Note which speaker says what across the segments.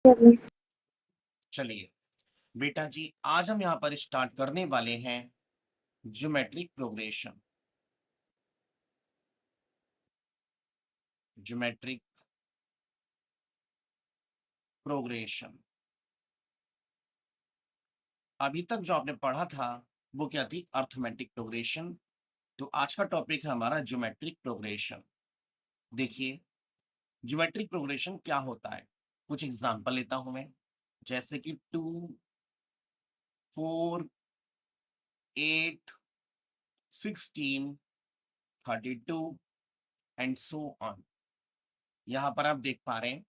Speaker 1: चलिए बेटा जी, आज हम यहाँ पर स्टार्ट करने वाले हैं ज्योमेट्रिक प्रोग्रेशन। ज्योमेट्रिक प्रोग्रेशन अभी तक जो आपने पढ़ा था वो क्या थी? Arithmetic progression. तो आज का टॉपिक है हमारा ज्योमेट्रिक प्रोग्रेशन। देखिए, ज्योमेट्रिक प्रोग्रेशन क्या होता है, कुछ एग्जांपल लेता हूं मैं, जैसे कि 2, 4, 8, 16, 32 एंड सो ऑन। यहाँ पर आप देख पा रहे हैं,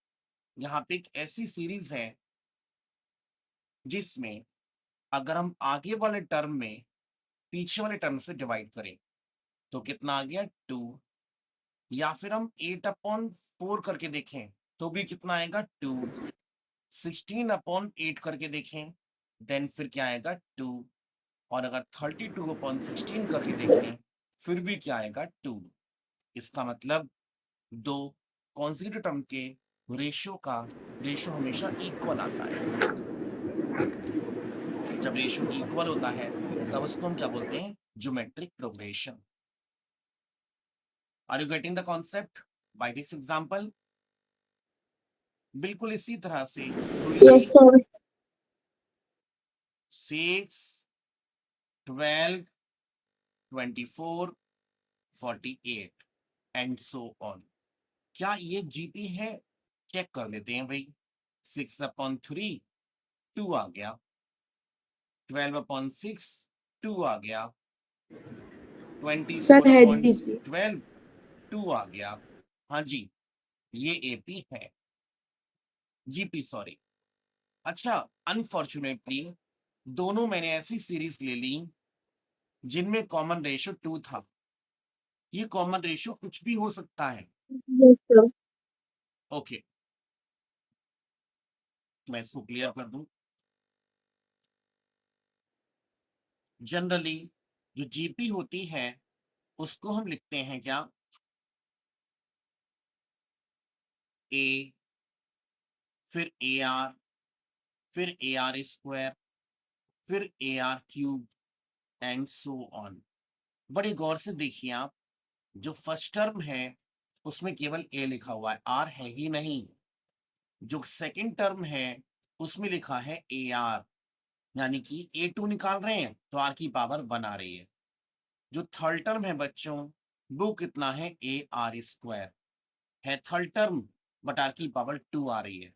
Speaker 1: यहाँ पे एक ऐसी सीरीज है जिसमें अगर हम आगे वाले टर्म में पीछे वाले टर्म से डिवाइड करें तो कितना आ गया? 2। या फिर हम 8/4 करके देखें तो भी कितना आएगा? 2। 16/8 करके देखें देन फिर क्या आएगा? 2। और अगर 32/16 करके देखें फिर भी क्या आएगा? 2। इसका मतलब दो कॉन्जिक्यूटिव टर्म के रेशो हमेशा इक्वल आता है। जब रेशो इक्वल होता है तब उसको हम क्या बोलते हैं? Geometric progression. Are you getting the concept by this example? बिल्कुल इसी तरह से 3,
Speaker 2: Yes, sir.
Speaker 1: 6, 12, 24, 48 and so on. क्या ये जीपी है? चेक कर लेते हैं भाई। 6/3 2 आ गया, 12/6 2 आ गया,
Speaker 2: सर है जीपी।
Speaker 1: 24/12 2 आ गया। हाँ जी, ये एपी है, जीपी सॉरी। अच्छा, अनफॉर्चुनेटली दोनों मैंने ऐसी सीरीज ले ली जिनमें कॉमन रेशो 2 था। ये कॉमन रेशो कुछ भी हो सकता है।
Speaker 2: Yes sir.
Speaker 1: ओके, मैं इसको क्लियर कर दूं। जनरली जो जीपी होती है उसको हम लिखते हैं क्या? ए, फिर ए आर, फिर ए आर स्क्वायर, फिर ए R cube and so on. बड़ी गौर से देखिए आप, जो फर्स्ट टर्म है उसमें केवल ए लिखा हुआ है, आर है ही नहीं। जो सेकंड टर्म है उसमें लिखा है ए आर, यानी कि A2 निकाल रहे हैं तो आर की पावर 1 आ रही है। जो थर्ड टर्म है बच्चों, वो कितना है? ए आर स्क्वायर है थर्ड टर्म, बट आर की पावर 2 आ रही है।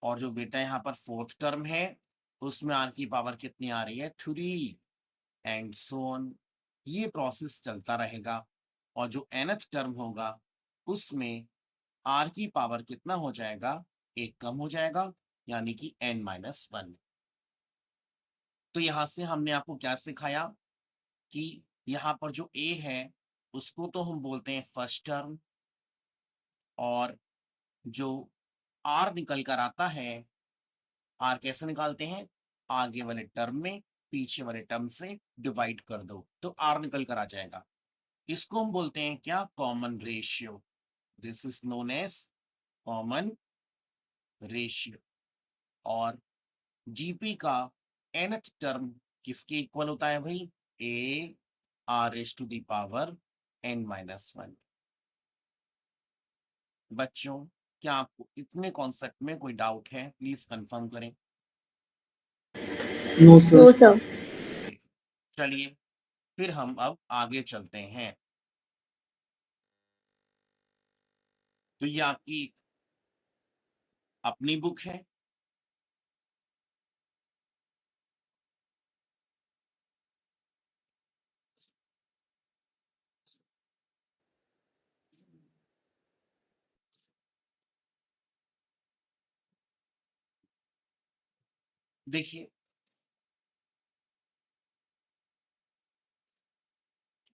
Speaker 1: और जो बेटा यहाँ पर फोर्थ टर्म है उसमें आर की पावर कितनी आ रही है? 3 एंड सो ऑन। ये प्रोसेस चलता रहेगा। और जो nth टर्म होगा उसमें आर की पावर कितना हो जाएगा? एक कम हो जाएगा, यानी कि n-1। तो यहां से हमने आपको क्या सिखाया कि यहाँ पर जो ए है उसको तो हम बोलते हैं फर्स्ट टर्म, और जो आर निकल कर आता है, आर कैसे निकालते हैं? आगे वाले टर्म में पीछे वाले टर्म से डिवाइड कर दो तो आर निकल कर आ जाएगा। इसको हम बोलते हैं क्या? Common ratio. This is known as common ratio. और जीपी का nth टर्म किसके इक्वल होता है भाई? A R S to the power n-1। बच्चों, क्या आपको इतने कॉन्सेप्ट में कोई डाउट है? प्लीज कंफर्म करें।
Speaker 2: No sir. No sir.
Speaker 1: चलिए फिर हम अब आगे चलते हैं। तो ये आपकी अपनी बुक है। देखिए,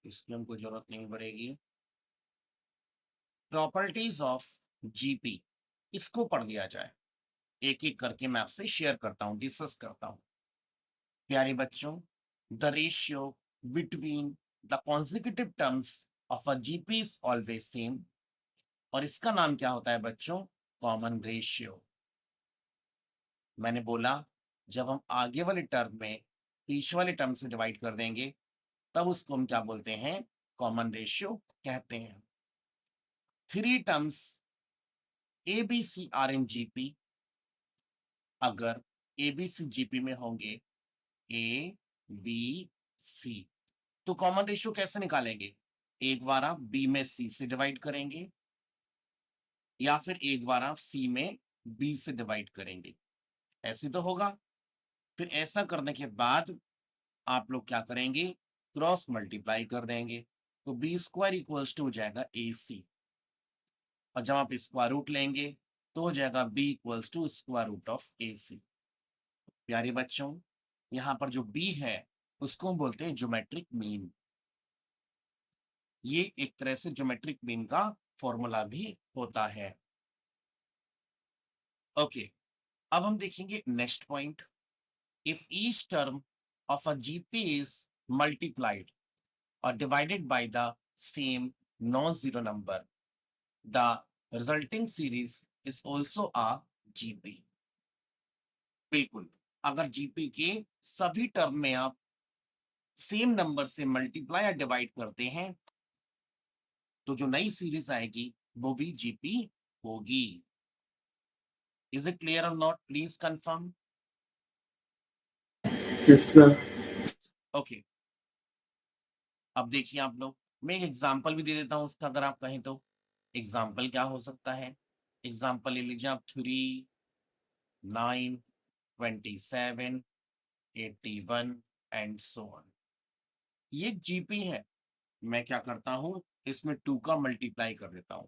Speaker 1: इसकी हमको जरूरत नहीं पड़ेगी। प्रॉपर्टीज ऑफ जीपी, इसको पढ़ लिया जाए। एक एक करके मैं आपसे शेयर करता हूं, डिस्कस करता हूं। प्यारे बच्चों, the ratio between the consecutive terms of a GP is always same. और इसका नाम क्या होता है बच्चों? Common ratio. मैंने बोला जब हम आगे वाले टर्म में पीछे वाले टर्म से डिवाइड कर देंगे तब उसको हम क्या बोलते हैं, कॉमन रेशियो कहते हैं। Three terms a B C are in GP, अगर ए बी सी जीपी में होंगे ए बी सी, तो कॉमन रेशियो कैसे निकालेंगे, एक बार आप बी में सी से डिवाइड करेंगे या फिर एक बार आप सी में बी से डिवाइड करेंगे, ऐसे तो होगा। फिर ऐसा करने के बाद आप लोग क्या करेंगे, क्रॉस मल्टीप्लाई कर देंगे, तो बी स्क्वायर इक्वल्स टू हो जाएगा ए सी, और जब आप स्क्वायर रूट लेंगे तो हो जाएगा B equals to square root of A C. प्यारे बच्चों, यहाँ पर जो बी है उसको हम बोलते हैं ज्योमेट्रिक मीन। ये एक तरह से ज्योमेट्रिक मीन का फॉर्मूला भी होता है। ओके, अब हम देखेंगे next point. If each term of a GP is multiplied or divided by the same non-zero number, the resulting series is also a GP। बिल्कुल, अगर जीपी के सभी टर्म में आप सेम नंबर से मल्टीप्लाई या डिवाइड करते हैं तो जो नई सीरीज आएगी वो भी जीपी होगी। इज इट क्लियर और not, please confirm.
Speaker 2: Yes sir.
Speaker 1: Okay, अब देखिए आप लोग, मैं एक एग्जांपल भी दे देता हूं उसका, अगर आप कहें तो। एग्जांपल क्या हो सकता है, एग्जांपल ले लीजिए आप 3, 9, 27, 81 एंड सो ऑन। ये जीपी है, मैं क्या करता हूं, इसमें 2 का मल्टीप्लाई कर देता हूं।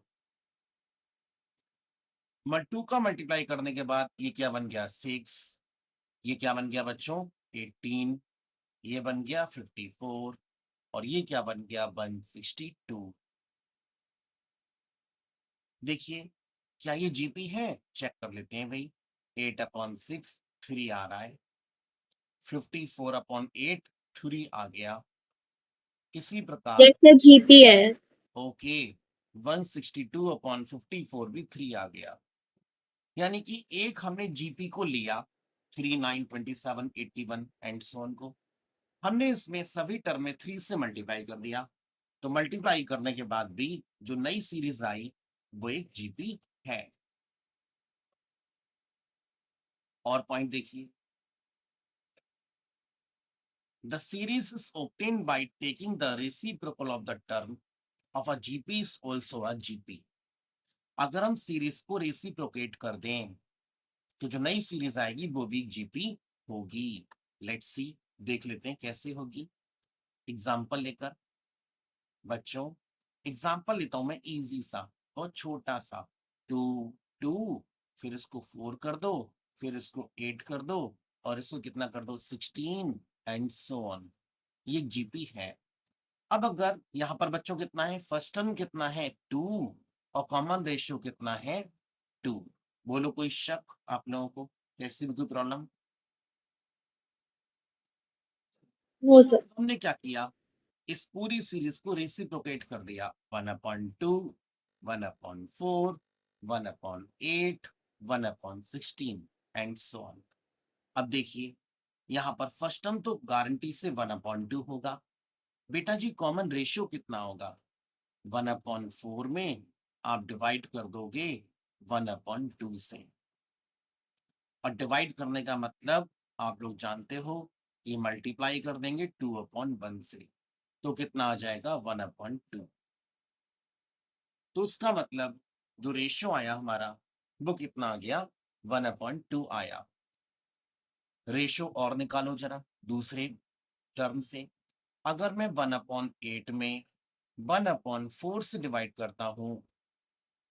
Speaker 1: 2 का मल्टीप्लाई करने के बाद ये क्या बन गया 6, ये क्या बन गया बच्चों 18, ये बन गया 54 और ये क्या बन गया 162। देखिए क्या ये जीपी है, चेक कर लेते हैं भाई। 8/6 3 आ रहा है, 54/8 3 आ गया, इसी प्रकार
Speaker 3: जैसे जीपी है।
Speaker 1: ओके 162/54 भी 3 आ गया। यानी कि एक हमने जीपी को लिया 3, 9, 27, 81 एंड सो ऑन को, हमने इसमें सभी टर्म में 3 से मल्टीप्लाई कर दिया, तो मल्टीप्लाई करने के बाद भी जो नई सीरीज आई वो एक जीपी है। और पॉइंट देखिए, the series is obtained by taking the reciprocal of the term of a GP is also a GP। अगर हम सीरीज को रेसिप्रोकेट कर दें तो जो नई सीरीज आएगी वो भी जीपी होगी। लेट्स सी, देख लेते हैं कैसे होगी एग्जाम्पल लेकर। बच्चों एग्जाम्पल लेता हूं मैं इजी सा, बहुत छोटा सा। 2, 2, फिर इसको 4 कर दो, फिर इसको 8 कर दो और इसको कितना कर दो 16 एंड सो ऑन। ये जीपी है। अब अगर यहाँ पर बच्चों कितना है, फर्स्ट टर्म कितना है 2 और कॉमन रेशियो कितना है 2। बोलो कोई शक आप लोगों को, कैसी भी कोई प्रॉब्लम।
Speaker 3: वो सर।
Speaker 1: हमने क्या किया, इस पूरी सीरीज को रेसिप्रोकेट कर दिया 1/2, 1/4, 1/8, 1/16 एंड सो ऑन। अब देखिए यहाँ पर फर्स्ट टर्म तो गारंटी से 1/2 होगा। बेटा जी कॉमन रेशियो कितना होगा, 1/4 में आप डिवाइड कर दोगे 1/2 से, और डिवाइड करने का मतलब आप लोग जानते हो, ये मल्टीप्लाई कर देंगे 2/1 से, तो कितना आ जाएगा 1/2। तो उसका मतलब जो रेशियो आया हमारा वो कितना आ गया 1/2 आया। रेशियो और निकालो जरा दूसरे टर्म से, अगर मैं 1/8 में 1/4 से डिवाइड करता हूं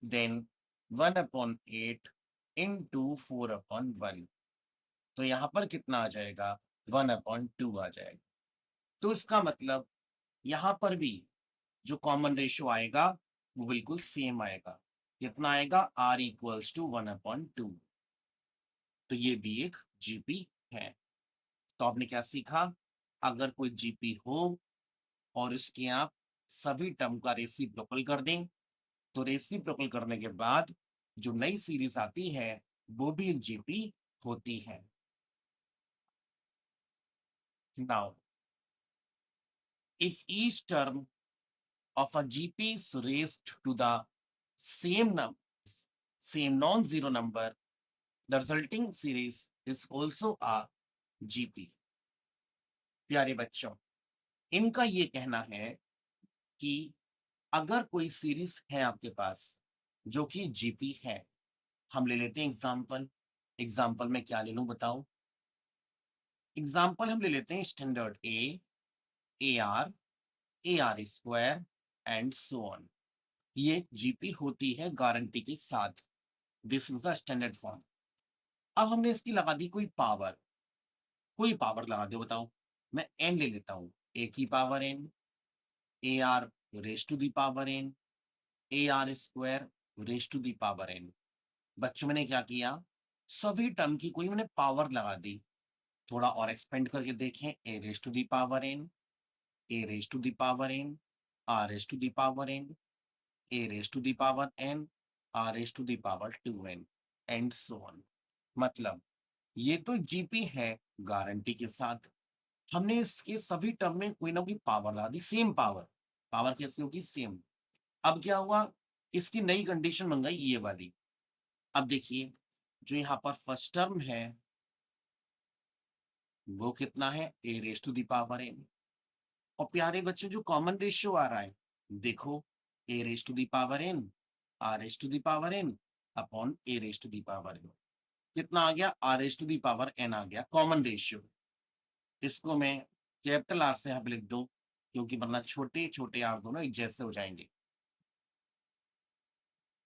Speaker 1: देन 1/8 इंटू 4/1, तो यहां पर कितना आ जाएगा 1/2 आ जाएगा। तो इसका मतलब यहां पर भी जो कॉमन रेशियो आएगा वो बिल्कुल सेम आएगा, कितना आएगा r इक्वल्स टू 1/2। तो ये भी एक जीपी है। तो आपने क्या सीखा, अगर कोई जीपी हो और इसके आप सभी टर्म का रेसिप्रोकल कर दें तो रेसिप्रोकल करने के बाद जो नई सीरीज आती है वो भी एक जीपी होती है। Now if each term of a GP is raised to the same non-zero number, the resulting series is also a GP. प्यारे बच्चों, इनका ये कहना है कि अगर कोई सीरीज है आपके पास जो कि जीपी है, हम ले लेते हैं एग्जाम्पल। एग्जाम्पल में क्या ले लूं बताओ? एग्जाम्पल हम ले लेते हैं standard A R square and so on. ये जीपी होती है गारंटी के साथ। This is the standard form. अब हमने इसकी लगा दी कोई पावर लगा दो बताओ। मैं एन ले लेता हूं, ए की power N, a are raise to the power N, a are square raise to the power n. बच्चों मैंने क्या किया, सभी टर्म की कोई मैंने पावर लगा दी। थोड़ा और एक्सपेंड करके देखें, A raise to the power N, A raise to the power N, R raise to the power N, A raise to the power N, R raise to the power 2n and so on. मतलब ये तो GP है guarantee के साथ। हमने इसके सभी term में कोई ना कोई पावर लगा दी, सेम पावर। पावर कैसे होगी? सेम। अब क्या हुआ, इसकी नई कंडीशन बन गई ये वाली। अब देखिए, जो यहाँ पर फर्स्ट टर्म है वो कितना है? A raise to the power N. और प्यारे बच्चों, जो कॉमन रेशियो आ रहा है, देखो, A raise to the power N, R raise to the power N upon A raise to the power N. कितना आ गया? R raise to the power N आ गया कॉमन रेशियो। इसको मैं कैपिटल आर से यहाँ पे लिख दो, क्योंकि वरना छोटे छोटे आर दोनों एक जैसे हो जाएंगे।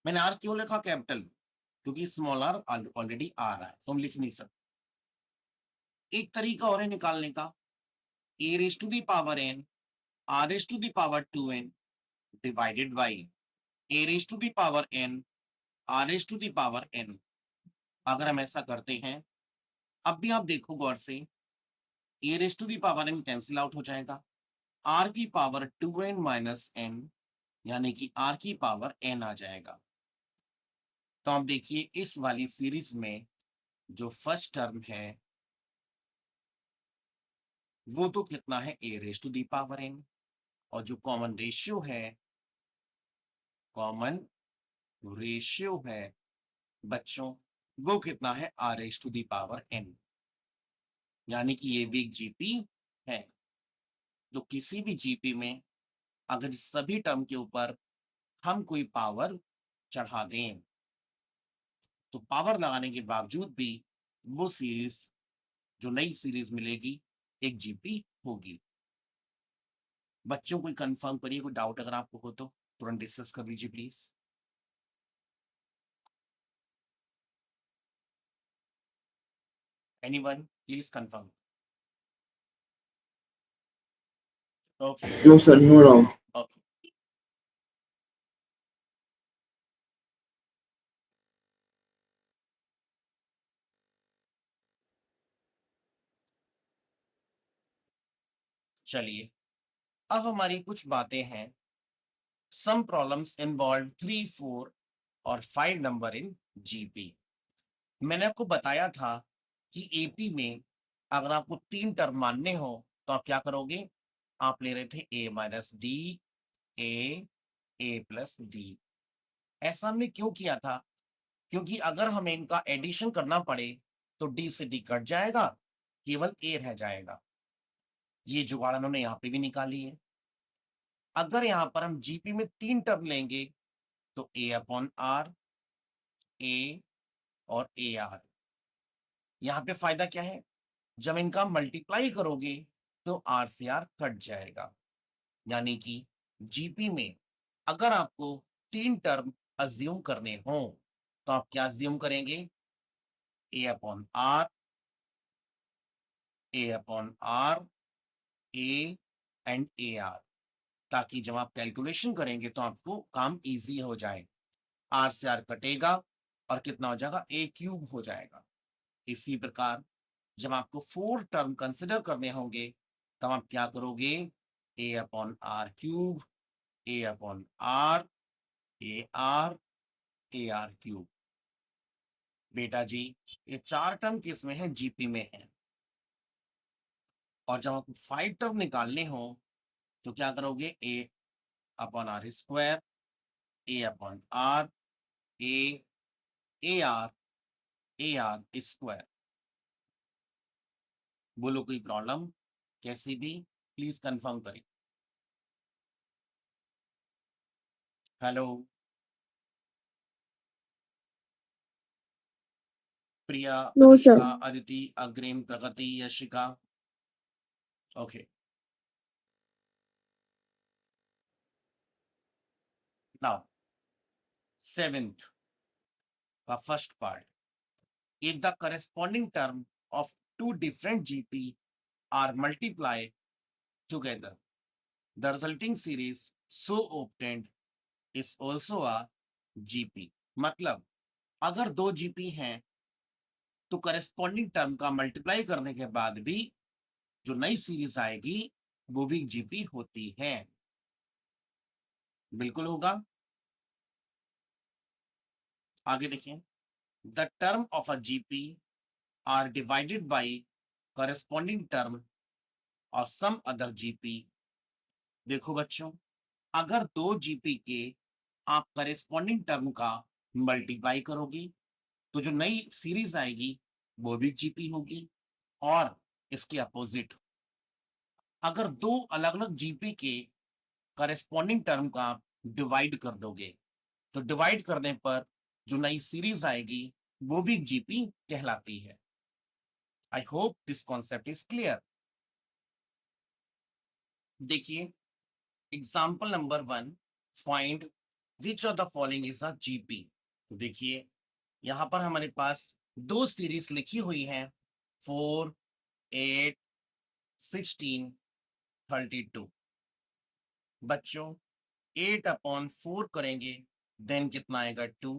Speaker 1: मैंने आर क्यों लिखा कैपिटल? क्योंकि स्मॉल आर ऑलरेडी आ रहा है तो हम लिख नहीं सकते। एक तरीका और है निकालने का, A raise to the power N R raise to the power 2n divided by A raise to the power n R raise to the power n। अगर हम ऐसा करते हैं, अब भी आप देखो गौर से, A raise to the power n cancel out हो जाएगा, आर की पावर 2n माइनस n, यानी कि आर की पावर n आ जाएगा। तो आप देखिए, इस वाली सीरीज में जो फर्स्ट टर्म है वो तो कितना है? A raise to the power n। और जो कॉमन रेशियो है बच्चों, वो कितना है? R raise to the power n। यानी कि ये भी एक जीपी है। तो किसी भी जीपी में अगर इस सभी टर्म के ऊपर हम कोई पावर चढ़ा दें, तो पावर लगाने के बावजूद भी वो सीरीज, जो नई सीरीज मिलेगी, एक जीपी होगी। बच्चों कोई कंफर्म करिए, कोई डाउट अगर आपको हो तो तुरंत डिस्कस कर लीजिए please. Anyone please confirm. Okay
Speaker 2: No, sir, no doubt.
Speaker 1: Okay, चलिए अब हमारी कुछ बातें हैं। सम प्रॉब्लम्स इन्वॉल्व 3, 4 और 5 नंबर इन जीपी। मैंने आपको बताया था कि एपी में अगर आपको 3 टर्म मानने हो तो आप क्या करोगे? आप ले रहे थे ए माइनस डी, ए प्लस डी। ऐसा हमने क्यों किया था? क्योंकि अगर हमें इनका एडिशन करना पड़े तो डी से डी कट जाएगा, केवल ए रह जाएगा। ये जुगाड़ उन्होंने यहाँ पे भी निकाली है। अगर यहाँ पर हम जीपी में 3 टर्म लेंगे तो ए अपॉन आर, ए और ए आर। यहाँ पे फायदा क्या है? जब इनका मल्टीप्लाई करोगे तो आर से आर कट जाएगा। यानी कि जीपी में अगर आपको 3 टर्म अज्यूम करने हो तो आप क्या अज्यूम करेंगे? A upon R, A upon R, A and A R, ताकि जब आप कैलकुलेशन करेंगे तो आपको काम इजी हो जाए। आर से आर कटेगा और कितना हो जाएगा? ए क्यूब हो जाएगा। इसी प्रकार जब आपको 4 टर्म कंसिडर करने होंगे तब आप क्या करोगे? A upon R cube, A upon R, A R cube. बेटा जी ये 4 टर्म किस में है, जीपी में है। और जब आपको 5 टर्म निकालने हो तो क्या करोगे, A upon R square, A upon R, A are square. बोलो कोई प्रॉब्लम, कैसी भी प्लीज कंफर्म करें। Hello Priya,
Speaker 3: No, sir.
Speaker 1: Anushka, Aditi, Agrim, Pragati, Yashika. Okay now 7th का first part, if the corresponding term of two different GP are multiplied together, the resulting series so obtained is also a GP। मतलब अगर दो GP हैं तो corresponding term का multiply करने के बाद भी जो नई सीरीज आएगी वो भी जीपी होती है। बिल्कुल होगा। आगे देखिए, the term of a GP are divided by corresponding term और सम अदर जीपी। देखो बच्चों, अगर दो जीपी के आप करेस्पॉन्डिंग टर्म का मल्टीप्लाई करोगे तो जो नई सीरीज आएगी वो भी जीपी होगी। और इसके अपोजिट, अगर दो अलग अलग जीपी के करेस्पॉन्डिंग टर्म का डिवाइड कर दोगे तो डिवाइड करने पर जो नई सीरीज आएगी वो भी जीपी कहलाती है। I hope this concept is clear. देखिए example number 1, find which of the following is a GP. देखिए यहां पर हमारे पास दो सीरीज लिखी हुई हैं, 4, 8, 16, 32। बच्चों 8/4 करेंगे देन कितना आएगा 2,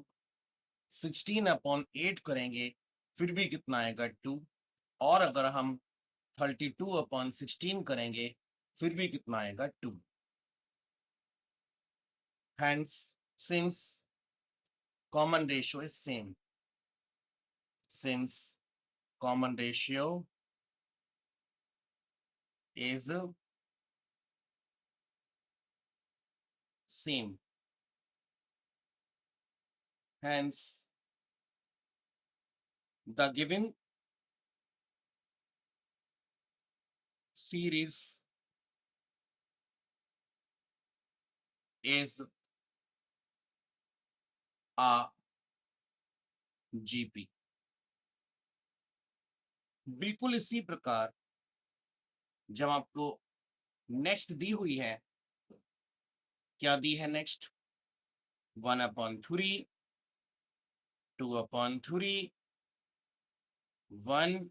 Speaker 1: 16/8 करेंगे फिर भी कितना आएगा 2, और अगर हम 32/16 करेंगे फिर भी कितना आएगा 2। Hence, since common ratio is same, since common ratio is same, hence the given series is a GP। बिल्कुल इसी प्रकार जब आपको नेक्स्ट दी हुई है, क्या दी है नेक्स्ट, 1/3, 2/3, 1,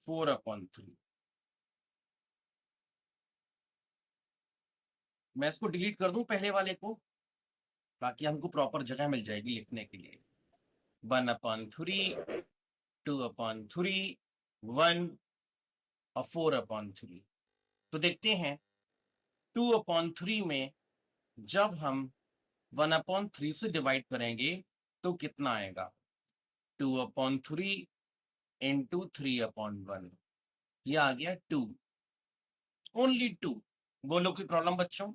Speaker 1: 4/3। मैं इसको डिलीट कर दूं पहले वाले को ताकि हमको प्रॉपर जगह मिल जाएगी लिखने के लिए। 1/3, 2/3, 1 और 4/3। तो देखते हैं 2/3 में जब हम 1/3 से डिवाइड करेंगे तो कितना आएगा, 2/3 इंटू 3/1, ये आ गया 2, ओनली 2। बोलो कोई प्रॉब्लम बच्चों।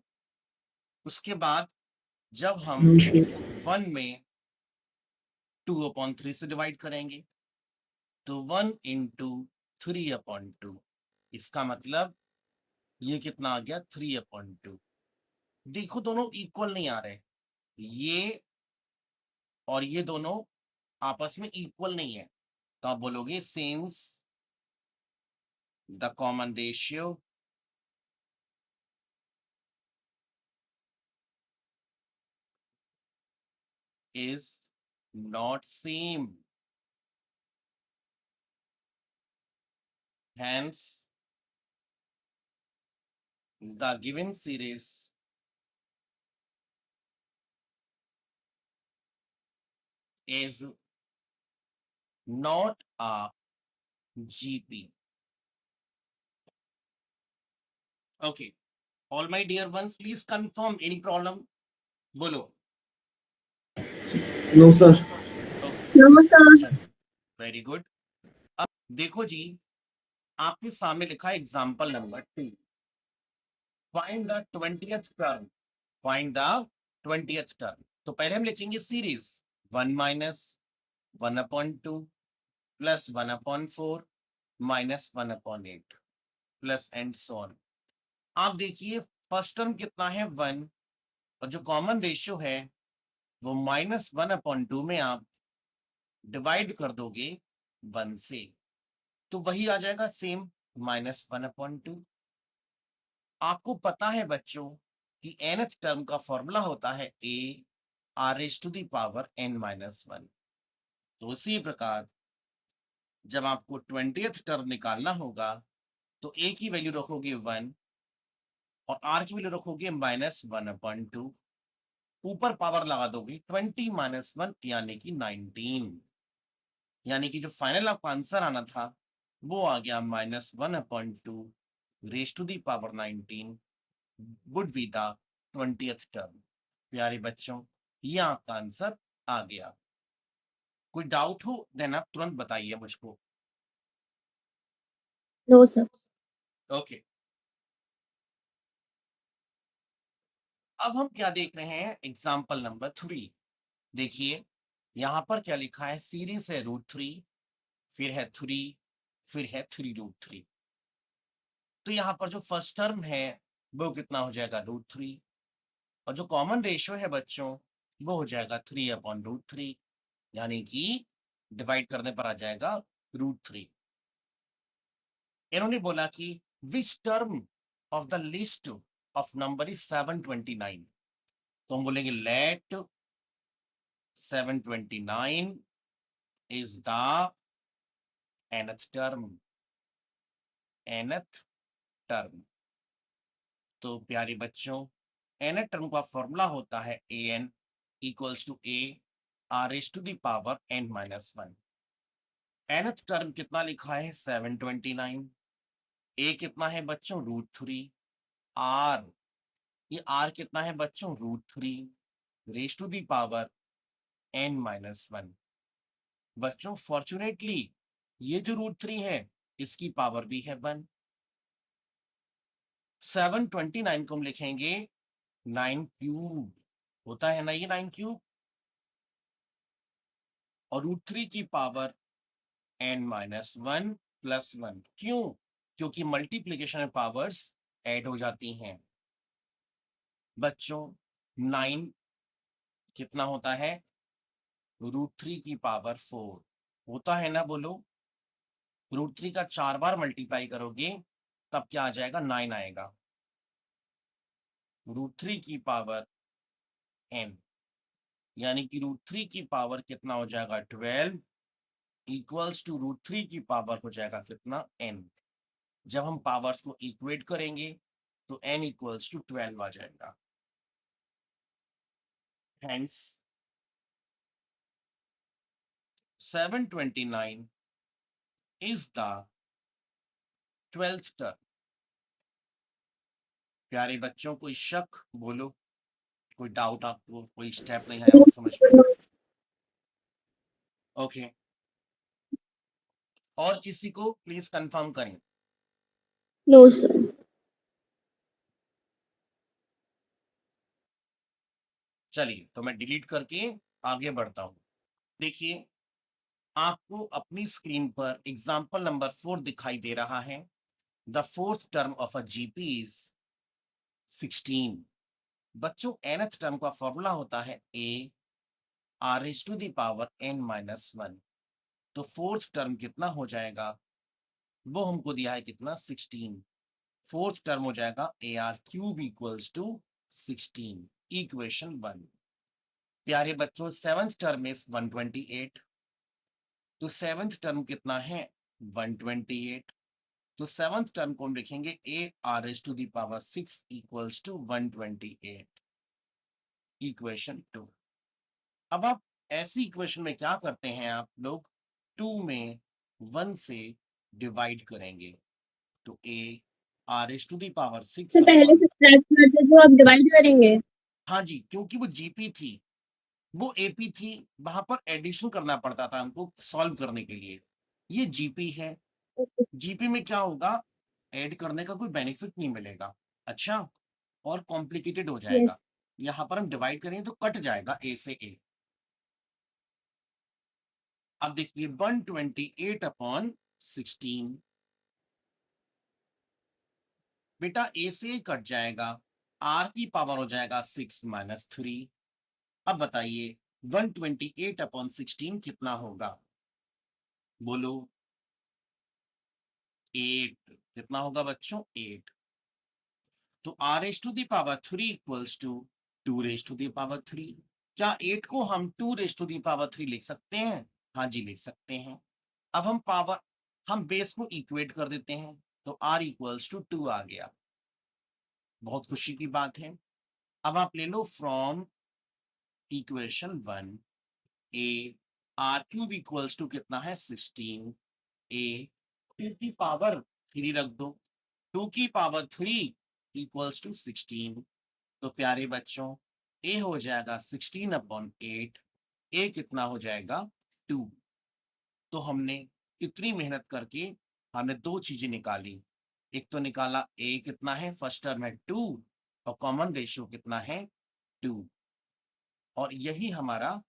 Speaker 1: उसके बाद जब हम
Speaker 3: No, sir.
Speaker 1: 1 में 2/3 से डिवाइड करेंगे तो 1 इंटू 3/2, इसका मतलब ये कितना आ गया 3/2। देखो दोनों इक्वल नहीं आ रहे, ये और ये दोनों आपस में इक्वल नहीं है, तो आप बोलोगे since the common ratio is not same, hence the given series is not a GP। Okay, all my dear ones, please confirm any problem. बोलो।
Speaker 2: No, sir.
Speaker 1: Okay,
Speaker 3: No, sir.
Speaker 1: Very good. अब देखो जी, आपके सामने लिखा है example number 2, find the 20th term, find the 20th term. तो पहले हम लिखेंगे series 1 minus 1/2 plus 1/4 minus 1/8 plus and so on. आप देखिए फर्स्ट टर्म कितना है 1, और जो कॉमन रेशियो है वो -1/2 में आप डिवाइड कर दोगे 1 से, तो वही आ जाएगा सेम -1/2। आपको पता है बच्चों कि nth टर्म का फॉर्मूला होता है a r⁻n - 1। तो उसी प्रकार जब आपको 20th टर्म निकालना होगा तो a की वैल्यू रखोगे 1 और r की वैल्यू रखोगे -1/2, ऊपर पावर लगा दोगे 20 - 1 यानी कि 19, यानी कि जो फाइनल आपका आंसर आना था वो आ गया -1/2 raise to the power 19 would be the 20th term. प्यारे बच्चों, ये आपका आंसर आ गया। कोई डाउट हो देन आप तुरंत बताइए मुझको।
Speaker 3: No, sir.
Speaker 1: ओके, अब हम क्या देख रहे हैं, एग्जाम्पल नंबर 3। देखिए यहां पर क्या लिखा है, सीरीज है √3, फिर है 3, फिर है 3√3। तो यहाँ पर जो फर्स्ट टर्म है वो कितना हो जाएगा √3, और जो कॉमन रेशियो है बच्चों वो हो जाएगा 3/√3, यानी कि डिवाइड करने पर आ जाएगा √3। इन्होंने बोला कि which term of the list of number is 729। तो हम बोलेंगे let 729 is the nth term, nth term. तो प्यारे बच्चों, nth टर्म का फॉर्मूला होता है an equals to a r⁻n - 1। nth term कितना लिखा है 729, a कितना है बच्चों √3, r ये r कितना है बच्चों √3 raise to the power n-1। बच्चों फॉर्चुनेटली ये जो √3 है इसकी पावर भी है 1। 729 को हम लिखेंगे 9 क्यूब, होता है ना ये 9 क्यूब, और √3 की पावर n-1 प्लस 1। क्यों? क्योंकि मल्टीप्लीकेशन में पावर्स ऐड हो जाती हैं। बच्चों 9 कितना होता है √3 की पावर 4, होता है ना, बोलो। √3 का 4 बार मल्टीप्लाई करोगे तब क्या आ जाएगा 9 आएगा। √3 की पावर n, यानी कि √3 की पावर कितना हो जाएगा 12 इक्वल्स टू √3 की पावर हो जाएगा कितना n। जब हम पावर्स को इक्वेट करेंगे तो n इक्वल्स टू 12 आ जाएगा। Hence 729 is the 12th term. प्यारे बच्चों, कोई शक बोलो, कोई डाउट, आपको कोई स्टेप नहीं आया हो समझ में? ओके, और किसी को प्लीज कंफर्म करें।
Speaker 3: No, sir.
Speaker 1: चलिए तो मैं डिलीट करके आगे बढ़ता हूं। देखिए आपको अपनी स्क्रीन पर एग्जाम्पल नंबर 4 दिखाई दे रहा है। The fourth term of a GP is 16। बच्चों nth टर्म का फॉर्मूला होता है a r⁻n-1। तो फोर्थ टर्म कितना हो जाएगा, वो हमको दिया है कितना 16। फोर्थ टर्म हो जाएगा ar³ इक्वल्स टू 16, इक्वेशन 1। प्यारे बच्चों सेवंथ टर्म इज 128, तो सेवंथ टर्म कितना है 128। तो सेवंथ टर्म को हम लिखेंगे ar⁻6 इक्वल्स टू 128, इक्वेशन 2। अब आप ऐसी इक्वेशन में क्या करते हैं, आप लोग 2 में 1 से डिवाइड करेंगे, तो ar⁻6
Speaker 3: से पहले
Speaker 1: अपॉन,
Speaker 3: सब्ट्रैक्ट करके जो आप डिवाइड करेंगे।
Speaker 1: हाँ जी, क्योंकि वो जीपी थी वो एपी थी, वहां पर एडिशन करना पड़ता था हमको सॉल्व करने के लिए। ये जीपी है,
Speaker 3: Okay.
Speaker 1: जीपी में क्या होगा, ऐड करने का कोई बेनिफिट नहीं मिलेगा। अच्छा, और कॉम्प्लिकेटेड हो जाएगा।
Speaker 3: Yes.
Speaker 1: यहाँ पर हम डिवाइड करेंगे तो कट जाएगा ए से ए। अब देखिए 128 अपॉन 16, बेटा ए से कट जाएगा, आर की पावर हो जाएगा 6 - 3। अब बताइए 128 अपॉन 16 कितना होगा, बोलो। 8 कितना होगा बच्चों, 8। तो r raise to the power 3 equals to 2 raise to the power 3। क्या 8 को हम 2 रेज टू दी पावर 3 लिख सकते हैं? हाँ जी लिख सकते हैं। अब हम बेस को इक्वेट कर देते हैं, तो r इक्वल्स टू 2 आ गया। बहुत खुशी की बात है। अब आप ले लो from equation 1, A R cube equals to कितना है 16, ए 2 की पावर 3 रख दो, 2 की पावर 3 इक्वल्स टू 16। तो प्यारे बच्चों ए हो जाएगा 16 अपॉन 8, ए कितना हो जाएगा 2। तो हमने इतनी मेहनत करके हमने दो चीजें निकाली। एक तो निकाला ए कितना है, फर्स्ट टर्म है 2, और कॉमन रेशियो कितना है 2। और यही हमारा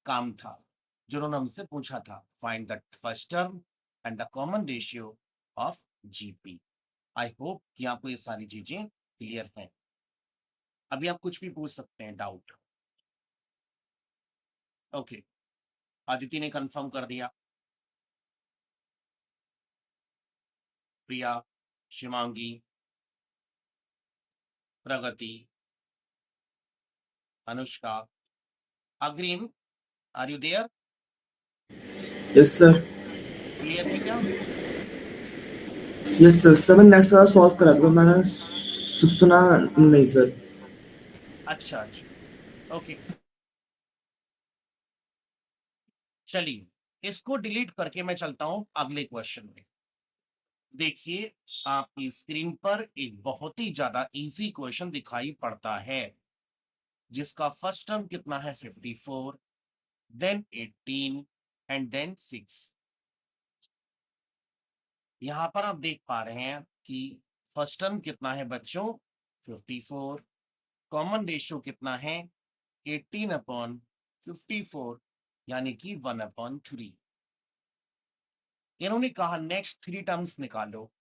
Speaker 1: काम था जो उन्होंने हमसे पूछा था, find the first term and the common ratio of GP. I hope कि आपको ये सारी चीजें क्लियर हैं। अभी आप कुछ भी पूछ सकते हैं डाउट। ओके, अदिति ने कंफर्म कर दिया, प्रिया, Shivangi, Pragati, Anushka, Agrim, are you there?
Speaker 2: Yes sir.
Speaker 1: Clear है क्या?
Speaker 2: यस सर, 7 lakhs का सॉल्व करा दो, मैंने सुना नहीं सर।
Speaker 1: अच्छा अच्छा, ओके, चलिए इसको डिलीट करके मैं चलता हूं अगले क्वेश्चन में। देखिए आपकी स्क्रीन पर एक बहुत ही ज्यादा इजी क्वेश्चन दिखाई पड़ता है, जिसका फर्स्ट टर्म कितना है 54, देन 18 एंड देन 6। यहां पर आप देख पा रहे हैं कि फर्स्ट टर्म कितना है बच्चों 54, कॉमन रेशियो कितना है 18 अपॉन 54, यानी कि 1/3। इन्होंने कहा नेक्स्ट 3 टर्म्स निकालो,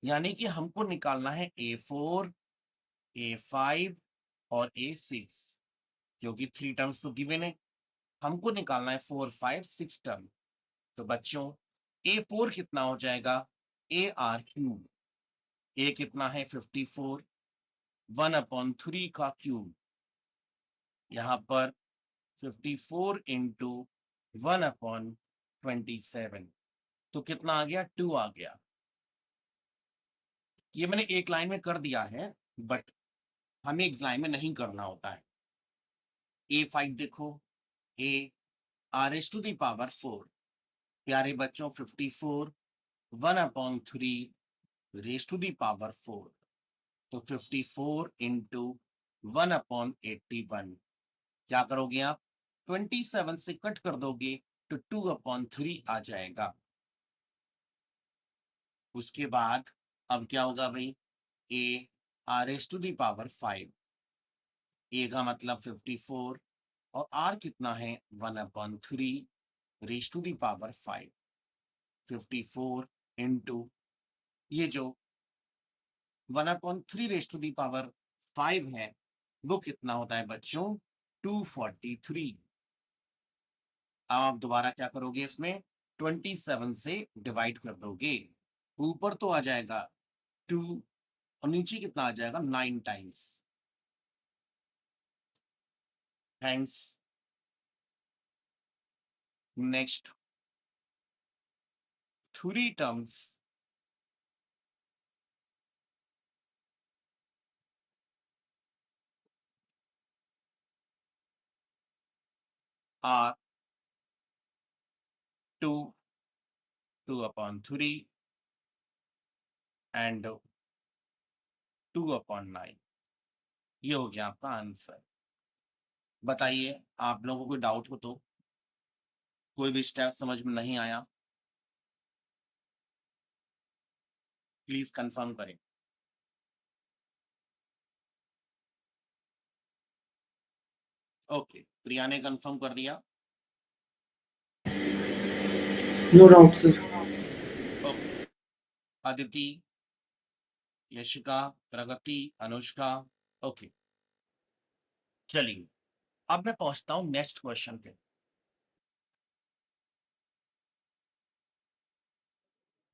Speaker 1: यानी कि हमको निकालना है A4, A5 और A6, क्योंकि 3 टर्म्स तो गिवन है, हमको निकालना है 4, 5, 6 टर्म। तो बच्चों A4 कितना हो जाएगा, AR क्यूब, A कितना है 54, 1/3 का क्यूब, यहाँ पर 54 इंटू 1/27, तो कितना आ गया 2 आ गया। ये मैंने एक लाइन में कर दिया है, बट हमें एक लाइन में नहीं करना होता है। A5 देखो, A R raise to the power 4, प्यारे बच्चों 54 1/3 रेज़ टू दी पावर 4, तो 54 इंटू 1/81, क्या करोगे आप 27 से कट कर दोगे तो 2/3 आ जाएगा। उसके बाद अब क्या होगा भाई, ए R raise to the power 5, A का मतलब 54 और आर कितना है 1/3 raise to the power 5, 54 into ये जो 1/3 रेज़ टू दी पावर 5 है, वो कितना होता है बच्चों 243। अब आप दोबारा क्या करोगे, इसमें 27 से डिवाइड कर दोगे, ऊपर तो आ जाएगा 2 और नीचे कितना आ जाएगा 9 times. Thanks. Next 3 terms are 2, 2/3 and 2/9। ये हो गया आपका आंसर। बताइए आप लोगों को कोई डाउट हो तो, कोई भी स्टेप समझ में नहीं आया प्लीज कंफर्म करें। ओके, प्रिया ने कंफर्म कर दिया।
Speaker 2: No doubt sir.
Speaker 1: Okay, Aditi, Yashika, Pragati, Anushka. Okay, चलिए अब मैं पहुंचता हूं नेक्स्ट क्वेश्चन पे।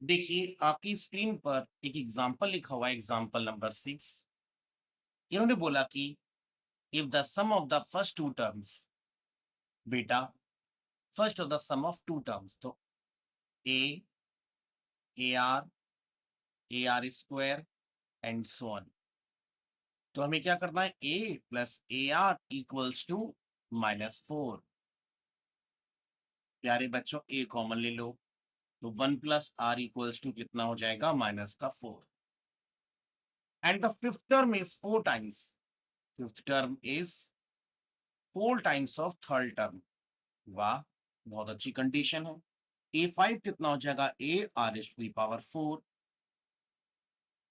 Speaker 1: देखिए आपकी स्क्रीन पर एक एग्जांपल लिखा हुआ है, एग्जांपल नंबर 6। इन्होंने बोला कि if the sum of the first two terms, बेटा first of the sum of two terms, तो A are square and so on. तो हमें क्या करना है, A plus A R equals to -4। प्यारे बच्चों ए कॉमन ले लो, तो 1 प्लस आर इक्वल्स टू कितना हो जाएगा, -4। And the fifth term is 4 times, fifth term is 4 times of third term. वाह, बहुत अच्छी कंडीशन है। A5 कितना हो जाएगा, A R is to the power 4।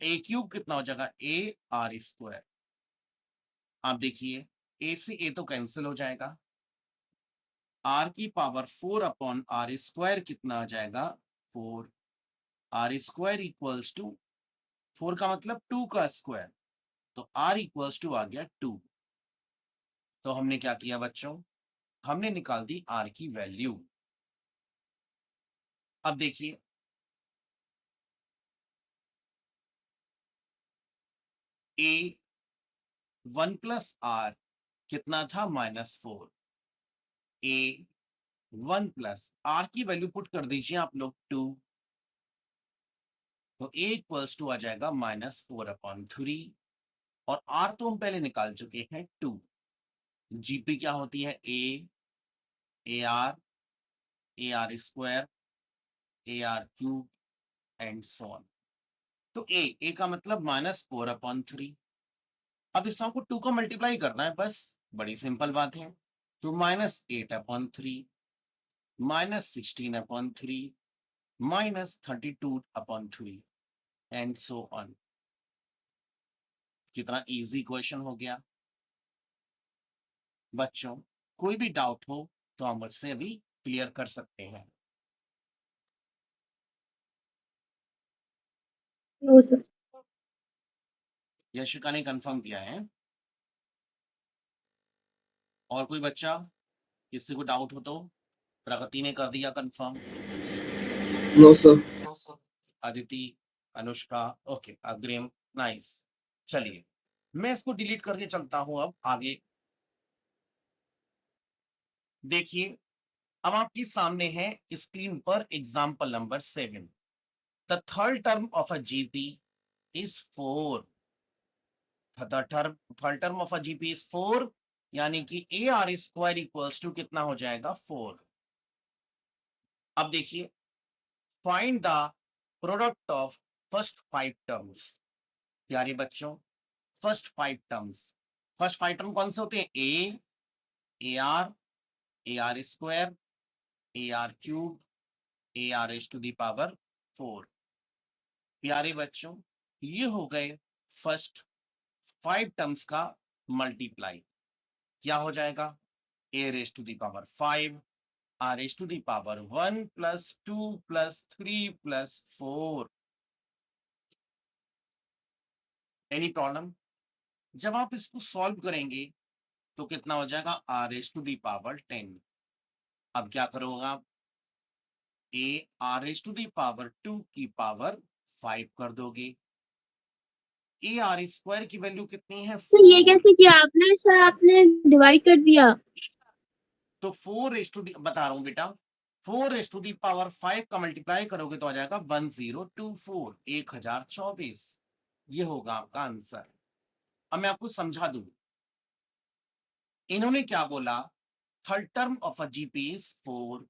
Speaker 1: A cube कितना हो जाएगा, ए आर स्क्वायर। आप देखिए ए से ए तो कैंसिल हो जाएगा, आर की पावर 4 अपॉन आर स्क्वायर कितना आ जाएगा, 4। आर स्क्वायर इक्वल्स टू 4 का मतलब 2 का स्क्वायर, तो आर इक्वल्स टू आ गया 2। तो हमने क्या किया बच्चों, हमने निकाल दी आर की वैल्यू। अब देखिए ए 1 प्लस आर कितना था, -4। ए 1 प्लस आर की वैल्यू पुट कर दीजिए आप लोग 2, तो ए इक्वल्स टू आ जाएगा -4/3। और आर तो हम पहले निकाल चुके हैं 2। जीपी क्या होती है, A R square, A R cube and so on. तो ए का मतलब -4/3। अब इस को 2 का मल्टीप्लाई करना है, बस बड़ी सिंपल बात है। तो -8/3, -16/3, -32/3 एंड सो ऑन। कितना इजी क्वेश्चन हो गया बच्चों। कोई भी डाउट हो तो आप मुझसे अभी क्लियर कर सकते हैं।
Speaker 3: No, sir.
Speaker 1: यशिका ने कंफर्म किया है। और कोई बच्चा, किसी को डाउट हो तो, प्रगति ने कर दिया confirm.
Speaker 2: No sir.
Speaker 1: Aditi, Anushka, okay, Agrim, nice. चलिए मैं इसको डिलीट करके चलता हूं अब आगे। देखिए अब आपके सामने है स्क्रीन पर example number 7। The third term of a GP is 4। Third term of a GP is 4, यानी कि A are square equals to कितना हो जाएगा, 4। अब देखिए find the product of first 5 terms. प्यारे बच्चों फर्स्ट 5 टर्म्स, फर्स्ट 5 टर्म कौन से होते हैं, A are square, A R cube, A R S to the power 4। प्यारे बच्चों ये हो गए फर्स्ट 5 टर्म्स का मल्टीप्लाई। क्या हो जाएगा, A raise to the power 5, R raise to the power 1 plus 2 plus 3 plus 4। Any problem. जब आप इसको सॉल्व करेंगे तो कितना हो जाएगा, R raise to the power 10। अब क्या करोगे आप, A are raise to the power 2 की पावर 5 कर दोगे। ए आर स्क्वायर की वैल्यू कितनी है,
Speaker 3: तो ये
Speaker 1: 4।
Speaker 3: कैसे किया आपने सर, आपने डिवाइड कर दिया।
Speaker 1: तो 4 रेस टू दी, बता रहा हूं बेटा, 4 रेस टू दी पावर 5 का मल्टीप्लाई करोगे तो आ जाएगा 1024, 1024। ये होगा आपका आंसर। अब मैं आपको समझा दूं, इन्होंने क्या बोला, third term of a GP is 4।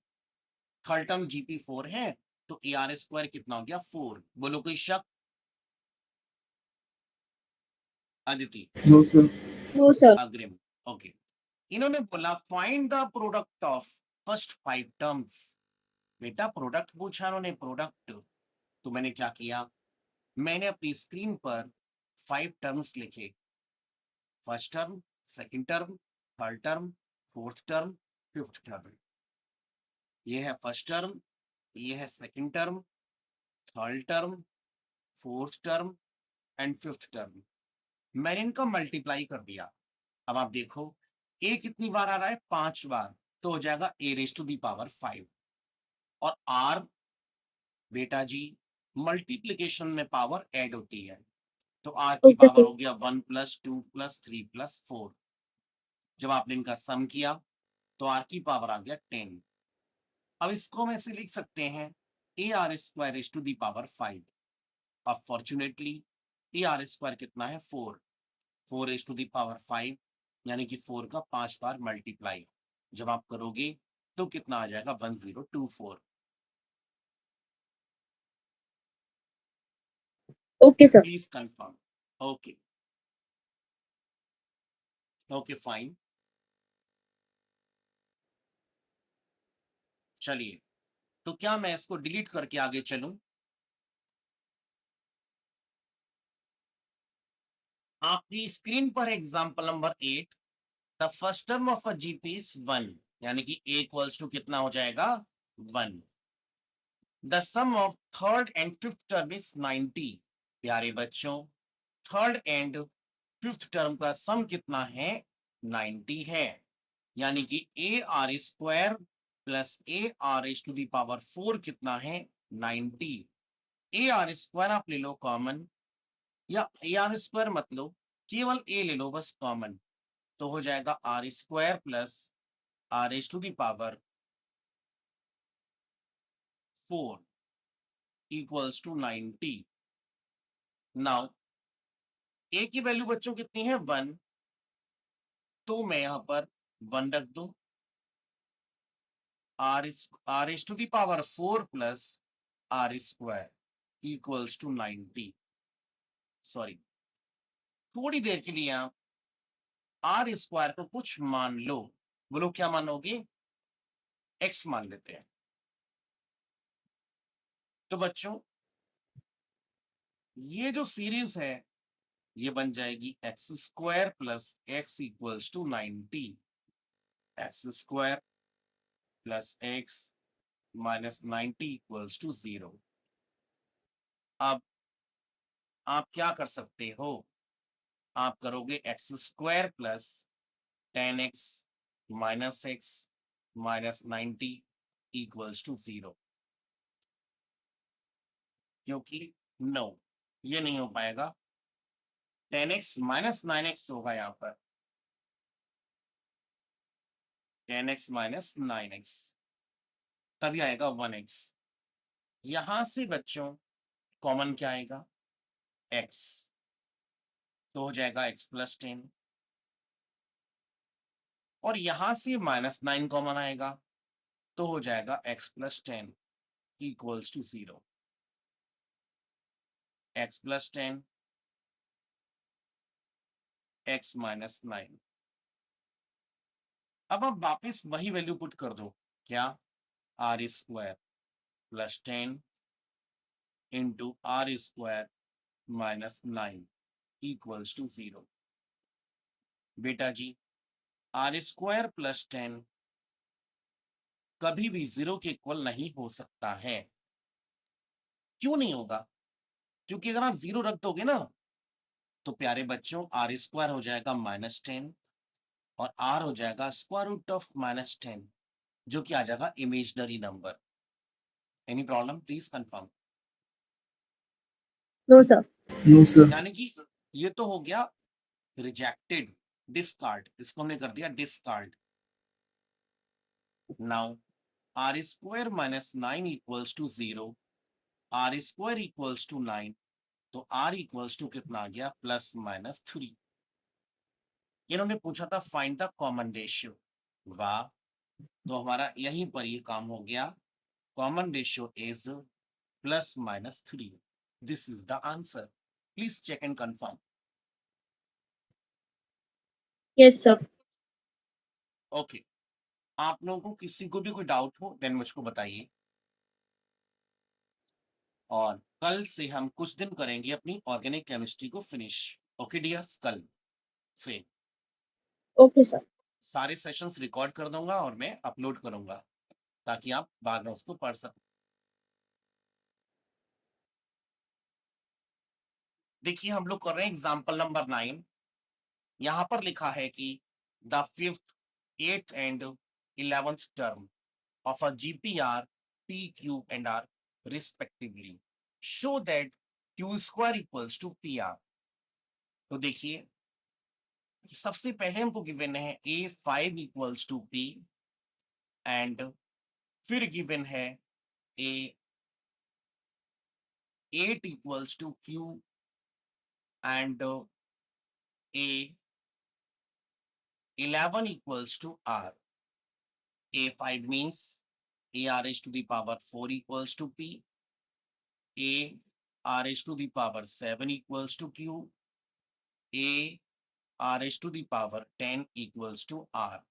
Speaker 1: Third term GP 4 है, तो ए आर स्क्वायर कितना हो गया, 4। बोलो कोई शक, अदिति,
Speaker 2: no sir.
Speaker 3: No sir.
Speaker 1: Agrim, okay. इन्होंने बोला find the product of first 5 terms. बेटा प्रोडक्ट पूछा उन्होंने, प्रोडक्ट। तो मैंने क्या किया, मैंने अपनी स्क्रीन पर 5 टर्म्स लिखे, first term, second term, third term, fourth term, fifth term. ये है फर्स्ट टर्म, ये है second term, third term, fourth term and fifth term. मैंने इनका मल्टीप्लाई कर दिया। अब आप देखो ए कितनी बार आ रहा है, 5 बार, तो हो जाएगा ए रेज टू दी पावर 5। और आर बेटा जी मल्टीप्लीकेशन में पावर ऐड होती है, तो आर की
Speaker 3: ओके
Speaker 1: पावर
Speaker 3: सर।
Speaker 1: हो गया 1 + 2 + 3 + 4। जब आपने इनका सम किया तो आर की पावर आ गया 10। अब इसको हम ऐसे लिख सकते हैं A are square raise to the power 5। अब फॉर्चुनेटली ए आर स्क्वायर कितना है, 4। 4 रेज टू दी पावर 5 यानी कि 4 का 5 बार मल्टीप्लाई जब आप करोगे तो कितना आ जाएगा, 1024।
Speaker 3: Okay sir.
Speaker 1: Please confirm. Okay, okay fine. चलिए, तो क्या मैं इसको डिलीट करके आगे चलूं? आपकी स्क्रीन पर example number 8, the first term of a GP is 1, यानी कि a इक्वल्स टू कितना हो जाएगा, 1। The sum of third and fifth term is 90। प्यारे बच्चों, थर्ड एंड फिफ्थ टर्म का सम कितना है, 90 है। यानी कि A are square plus A R S to the power 4 कितना है, 90। ए आर स्क्वायर आप ले लो कॉमन, या ए आर स्क्वायर मत लो, केवल ए ले लो बस कॉमन, तो हो जाएगा R square plus R S to the power 4 equals to 90। Now A की वैल्यू बच्चों कितनी है, 1, तो मैं यहां पर 1 रख दूं। R S to the power 4 plus R square equals to 90। Sorry, थोड़ी देर के लिए आप आर स्क्वायर को कुछ मान लो। बोलो क्या मानोगे, एक्स मान लेते हैं। तो बच्चों ये जो सीरीज है ये बन जाएगी x square plus x equals to 90। X square plus x minus 90 equals to 0। अब आप क्या कर सकते हो, आप करोगे x square plus 10x minus x minus 90 equals to 0, क्योंकि नो ये नहीं हो पाएगा। 10x माइनस 9x होगा यहाँ पर, 10x माइनस 9x, तभी आएगा 1x। यहां से बच्चों कॉमन क्या आएगा, x, तो हो जाएगा x प्लस 10। और यहां से -9 कॉमन आएगा तो हो जाएगा x plus 10 equals to 0। x plus 10 x minus 9। अब आप वापिस वही वैल्यू पुट कर दो, क्या, R square plus 10 into R square minus 9 equals to 0। बेटा जी आर स्क्वायर प्लस 10 कभी भी 0 के इक्वल नहीं हो सकता है। क्यों नहीं होगा, क्योंकि अगर आप 0 रख दोगे ना तो प्यारे बच्चों आर स्क्वायर हो जाएगा -10 और आर हो जाएगा स्क्वायर रूट ऑफ -10, जो कि आ जाएगा imaginary number. Any problem, please confirm.
Speaker 3: No sir.
Speaker 2: No sir.
Speaker 1: यानी कि ये तो हो गया रिजेक्टेड, डिस्कार्ड, इसको हमने कर दिया discard. Now R square minus 9 equals to 0, R square equals to 9, तो आर इक्वल्स टू कितना आ गया, +-3। इन्होंने पूछा था फाइंड द कॉमन रेशियो। वाह, तो हमारा यहीं पर ये काम हो गया। Common ratio is +-3। This is the answer, please check and confirm.
Speaker 3: Yes sir.
Speaker 1: Okay, आप लोगों को किसी को भी कोई डाउट हो देन मुझको बताइए, और कल से हम कुछ दिन करेंगे अपनी ऑर्गेनिक केमिस्ट्री को फिनिश। ओके डियर्स, कल से
Speaker 3: ओके सर।
Speaker 1: सारे सेशंस रिकॉर्ड कर दूंगा और मैं अपलोड करूंगा ताकि आप बाद में उसको पढ़ सकें। देखिए हम लोग कर रहे हैं एग्जाम्पल नंबर 9। यहां पर लिखा है कि the 5th, 8th and 11th term of a GPR, P, Q and R respectively show that Q square equals to PR। तो देखिए सबसे पहले हमको गिवन है A5 equals to P and फिर गिवन है A8 equals to Q and A11 equals to R। A5 means AR is to the power 4 equals to P, AR is to the power 7 equals to Q, AR is to the power 10 equals to R।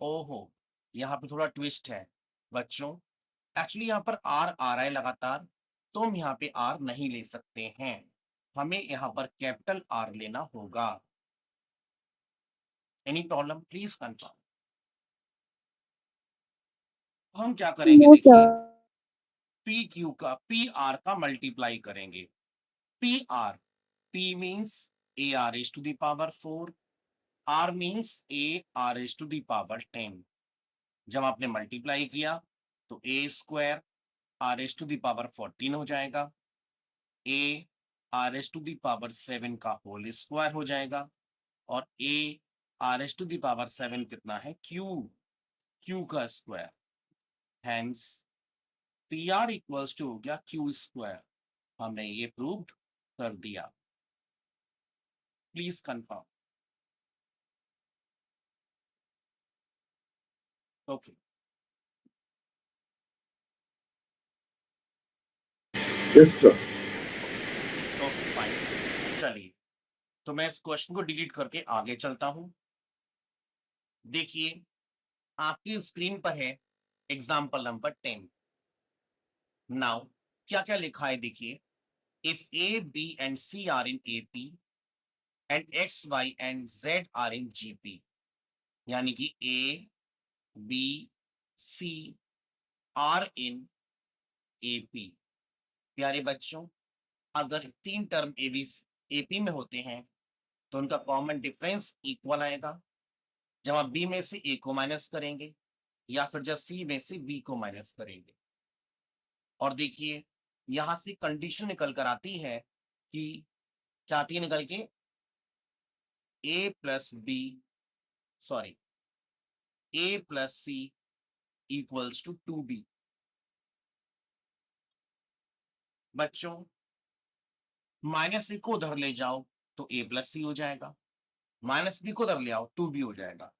Speaker 1: ओहो, यहाँ पे थोड़ा twist है बच्चों। Actually यहाँ पर R आ रहा है लगातार, तो हम यहाँ पे R नहीं ले सकते हैं, हमें यहाँ पर कैपिटल R लेना होगा। Any problem? Please confirm. हम क्या करेंगे
Speaker 3: नो
Speaker 1: देखिए,
Speaker 3: सर।
Speaker 1: पी क्यू का पी आर का मल्टीप्लाई करेंगे। P R, P means A R raise to the power 4, R means A R raise to the power 10। जब आपने मल्टीप्लाई किया तो A square R raise to the power 14 हो जाएगा, A R raise to the power 7 का whole square हो जाएगा, और ए R raise to the power 7 कितना है? क्यू, क्यू का square. Hence P R equals to हो गया क्यू स्क्वायर। हमने ये प्रूव कर दिया। Please confirm. Okay,
Speaker 2: yes sir.
Speaker 1: Okay fine. चलिए तो मैं इस क्वेश्चन को डिलीट करके आगे चलता हूं। देखिए आपकी स्क्रीन पर है एग्जाम्पल नंबर 10। नाउ क्या क्या लिखा है देखिए, if A B and C are in AP and x Y and z are in GP, यानी कि A B C are in AP. प्यारे बच्चों, अगर 3 टर्म एपी में होते हैं तो उनका कॉमन डिफरेंस इक्वल आएगा जब आप बी में से ए को माइनस करेंगे या फिर जब सी में से बी को माइनस करेंगे। और देखिए यहां से कंडीशन निकल कर आती है कि क्या आती है निकल के, A plus B, sorry, A plus C equals to 2B। बच्चों माइनस ए को उधर ले जाओ तो ए प्लस सी हो जाएगा, माइनस बी को उधर ले आओ 2B हो जाएगा।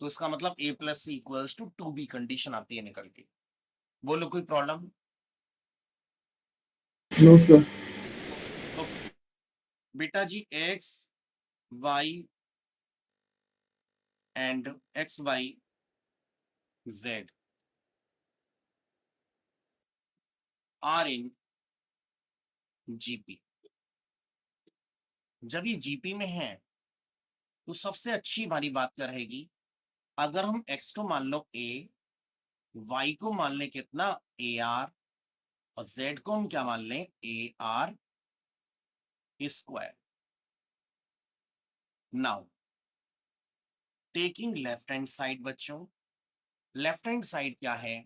Speaker 1: तो इसका मतलब A plus C equals to 2B condition आती है निकल के। बोलो कोई प्रॉब्लम?
Speaker 2: No sir.
Speaker 1: ओके बेटा जी, X Y and x Y Z are in GP. जब ये जीपी में है तो सबसे अच्छी वाली बात क्या रहेगी, अगर हम एक्स को मान लो ए, वाई को मान लें कितना, ए आर, और जेड को हम क्या मान लें, A are square. Now taking left hand side बच्चों, लेफ्ट हैंड साइड क्या है,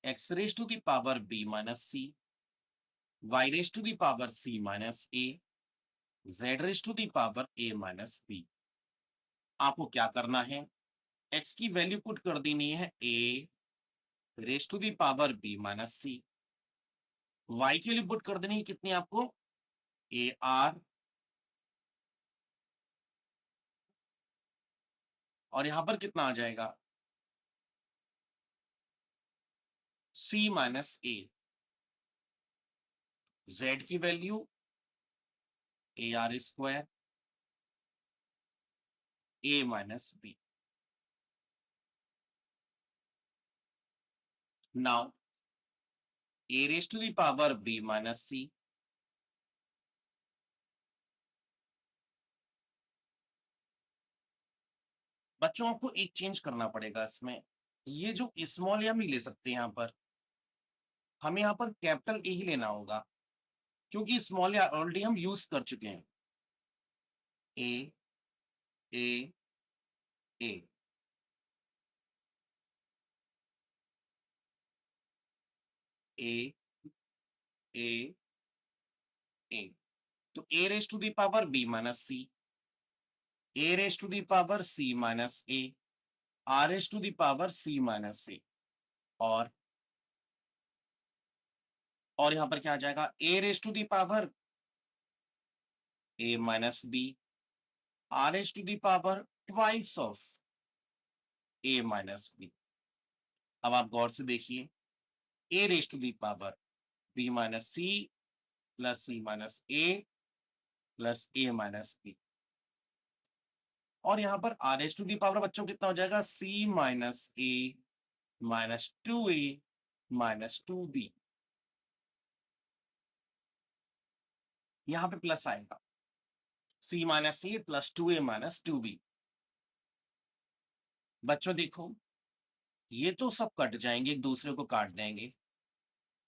Speaker 1: x raise to the power B minus C, y raise to the power C minus A, z raise to the power A minus B. आपको क्या करना है, x की value put कर देनी है A raise to the power B minus C, Y के लिए पुट कर देनी है कितनी आपको, ए आर, और यहां पर कितना आ जाएगा, सी माइनस ए। जेड की value A are square A minus B. Now a raised to the power b minus c, बच्चों आपको एक चेंज करना पड़ेगा इसमें। ये जो स्मॉल ए हम नहीं ले सकते यहाँ पर, हमें यहाँ पर कैपिटल ए ही लेना होगा, क्योंकि स्मॉल ए ऑलरेडी हम यूज कर चुके हैं। ए ए ए ए ए ए, तो a raised to the power b minus c, a raised to the power c minus a, r raised to the power c minus a, और यहां पर क्या आ जाएगा, a raised to the power a minus b, r raised to the power twice of a minus b। अब आप गौर से देखिए, a raised to the power b minus c plus c minus a plus a minus b, और यहां पर r raised to the power बच्चों कितना हो जाएगा, c minus a minus 2a minus 2b, यहां पे प्लस आएगा, c माइनस ए प्लस 2a माइनस 2b। बच्चों देखो, ये तो सब कट जाएंगे, एक दूसरे को काट देंगे,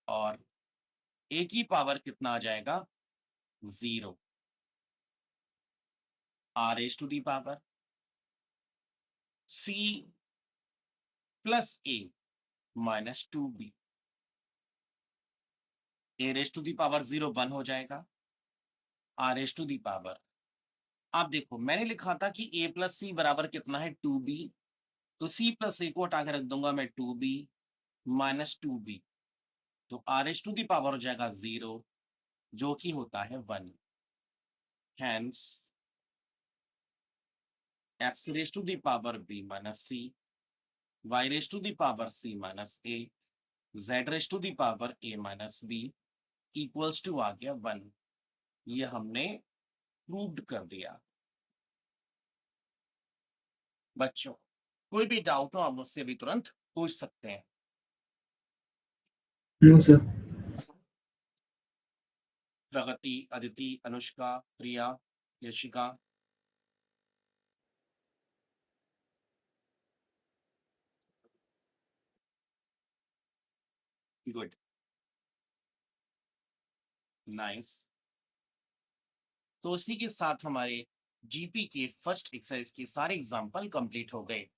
Speaker 1: और a की पावर कितना आ जाएगा, 0, r raised to the power c plus a minus 2b, a raised to the power 0 1 हो जाएगा, r raised to the power, आप देखो मैंने लिखा था कि a प्लस c बराबर कितना है, 2b, तो c प्लस a को हटा के रख दूंगा मैं 2b माइनस 2b, तो r raised to the power हो जाएगा 0, जो कि होता है 1। Hence x raised to the power b minus c, y raised to the power c minus a, z raised to the power a minus b equals to आ गया 1। ये हमने प्रूव्ड कर दिया। बच्चों कोई भी डाउट हो आप मुझसे भी तुरंत पूछ सकते हैं।
Speaker 2: No sir.
Speaker 1: Pragati, Aditi, Anushka, Priya, Yashika, good, nice. तो इसी के साथ हमारे जीपी के फर्स्ट एक्सरसाइज के सारे एग्जाम्पल कंप्लीट हो गए।